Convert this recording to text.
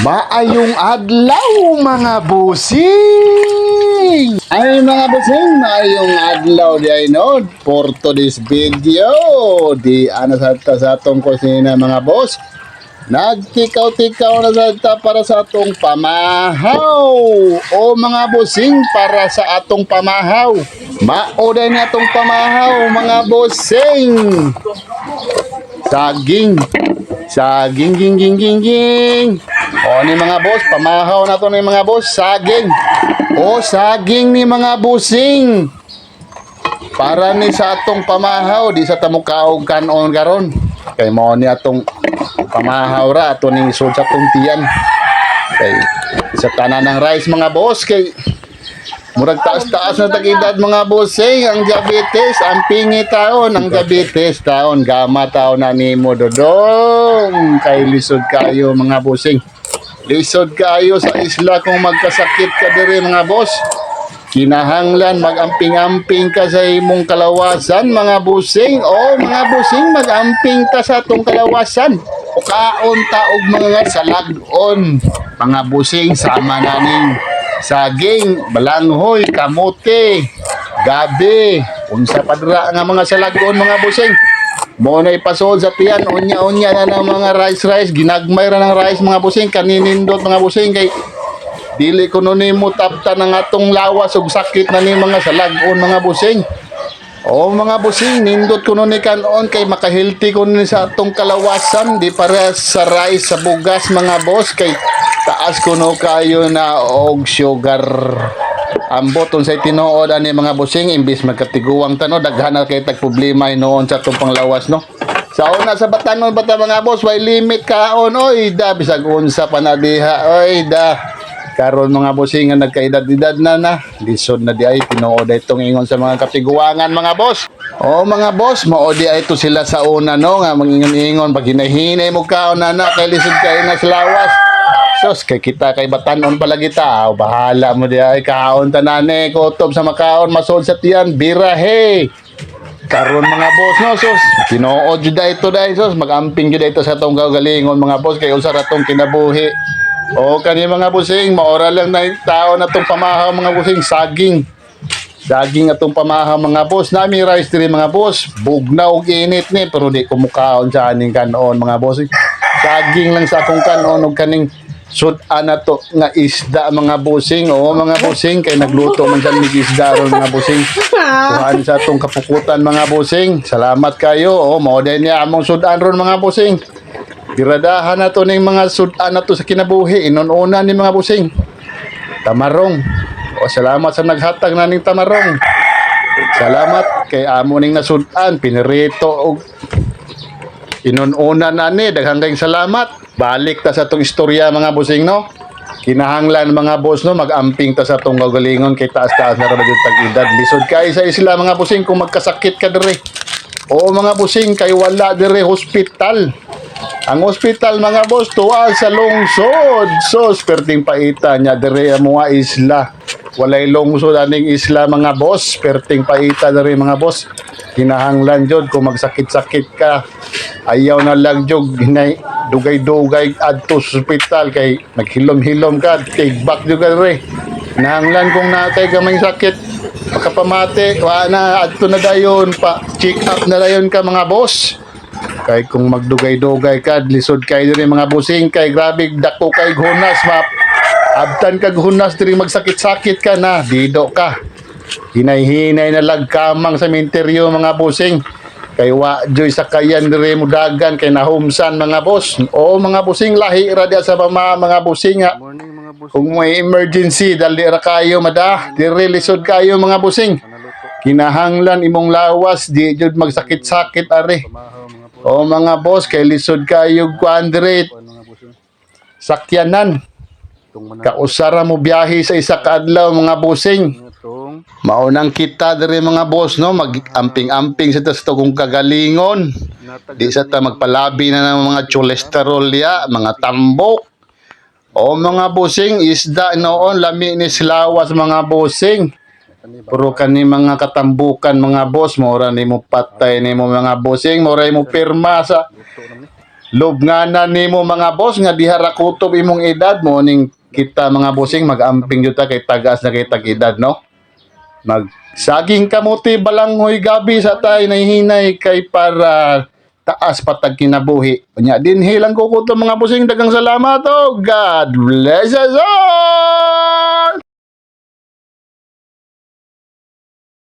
Maayong adlaw mga busing! Ay mga busing, maayong adlaw di ay no for today's video. Di ano sa atong kusina mga boss. Nagtikaw-tikaw na sa para sa atong pamahaw. O mga busing, para sa atong pamahaw. Mauday na atong pamahaw mga busing. Saging, ging, ging, ging, ging. O ni mga boss, pamahaw na to ni mga boss, saging. O saging ni mga busing. Para ni sa atong pamahaw, di sa tamukaog kanon karon. Kay mo ni atong pamahaw ra ato ning isod sa atong tiyan. Kay sa tanan ng rice mga boss, kay murag taas-taas na tag-edad mga bossing, ang diabetes, ang pingi taon, ang diabetes taon, gama taon na nimo dodong. Kay lisod kayo mga bossing. Lisod kayo sa isla kung magkasakit ka diri mga boss. Kinahanglan mag-amping-amping ka sa imong kalawasan mga busing. O mga busing, mag-amping ta sa atong kalawasan. O kaon ta og mga salagon. Mga busing, sama na ning saging, balanghoy, kamote, gabi, unsa padra nga mga salagon mga busing. Mo na ipasod sa tiyan, unya-unya na ng mga rice, ginagmay ra ng rice mga busing, kaninindot mga busing, kay dili ko nun mo tapta ng atong lawas ug sakit na ni mga salagon mga busing. O mga busing, nindot ko nun ni kanon kay makahilti ko nun sa atong kalawasan, di para sa rice sa bugas mga boss, kay taas ko no kayo na og sugar. Ambot unsay tinuod ani mga busing, imbis magkatiguang tano daghan na kay tag problema noon sa atong panglawas no. Sa una sa batanon bata mga boss, way limit kaon oy da bisag unsa pa na diha oy da. Karon mga busing nga nagkaedad-edad na lisod na di ay tinuod itong ingon sa mga katiguangan mga boss. O mga boss, mao di ay to sila sa una no nga mangingon-ingon pag hinahinay mo kaon na kay lisod kay na sa lawas. Sos, kay kita kay batanon pala kita. Bahala mo di ay kaon tanane, kutob sa makaon, masod sa tiyan, birahe. Karon mga boss no, sos. Tinuod jud ito dai sos, magamping jud ito sa tong gagalingon mga boss kay usa ra tong kinabuhi. O kani mga busing, maora lang na tao na tong pamahaw mga busing, saging. Saging atong pamahaw mga boss. Nami rice diri mga boss. Bugnaw og init ni pero di ko mukaon sa aning kanon mga boss. Saging lang sa akong kanon og kaning sudan na to nga isda mga busing. O mga busing, kay nagluto man sa mig isda ron mga busing. Kuhaan sa atong kapukutan mga busing. Salamat kayo. O mao din niya among sudan ron mga busing. Biradahan na to ning mga sudan na to sa kinabuhi. Inununa ni mga busing. Tamarong. O salamat sa naghatag na ning tamarong. Salamat kay amo ning nasudan. Pinirito og inununa na ni. Daghang kayong salamat. Balik ta sa tong istorya mga busing no. Kinahanglan mga boss no, mag-amping ta sa tong gagalingon kay taas-taas na ra tag-edad. Lisod kay sa isla mga busing kung magkasakit ka diri. O mga busing, kay wala diri hospital. Ang hospital mga boss tuwa sa lungsod. So, perting paita nya diri mga isla. Walay lungsod aning isla mga boss, perting paita diri mga boss. Kinahanglan jud kung magsakit-sakit ka. Ayaw na lang jud hinay dugay-dugay adto sa hospital kay naghilom-hilom ka, take back jud diri. Kinahanglan kung natay gamay sakit, makapamate, wa na adto na dayon pa check up na dayon ka mga boss. Kay kung magdugay-dugay ka, lisod kay diri mga busing, kay grabe dako kay hunas map. Abtan kag hunas diri magsakit-sakit ka na, dido ka. Hinay-hinay na lagkamang sa minteryo mga busing. Kay wa joy sa kayan diri mo dagan kay nahumsan mga boss. O mga busing, lahi ra dia sa mga busing nga. Kung may emergency dali ra kayo mada, diri lisod kayo mga busing. Kinahanglan imong lawas di jud magsakit-sakit are. O mga boss, kay lisod kayo kuandre sakyanan. Kausara mo biyahe sa isa ka adlaw mga busing. Maunang kita diri mga boss no, mag-amping-amping sa tas to kung kagalingon. Di sa ta magpalabi na ng mga cholesterol ya, mga tambok. O mga busing, isda noon lami ni silawas mga busing. Pero kani mga katambukan mga boss, mora ni mo patay ni mo mga busing, mora mo pirma sa Lubnganan nimo mga boss nga diha ra kutob imong edad mo ning kita mga bossing mag-amping jud ta kay tagas na kay tag-edad no. Magsaging kamuti balanghoy gabi sa tay nahihinay kay para taas patag kinabuhi. Unya dinhi lang ko kutob mga bossing dagang salamat oh. God bless us all.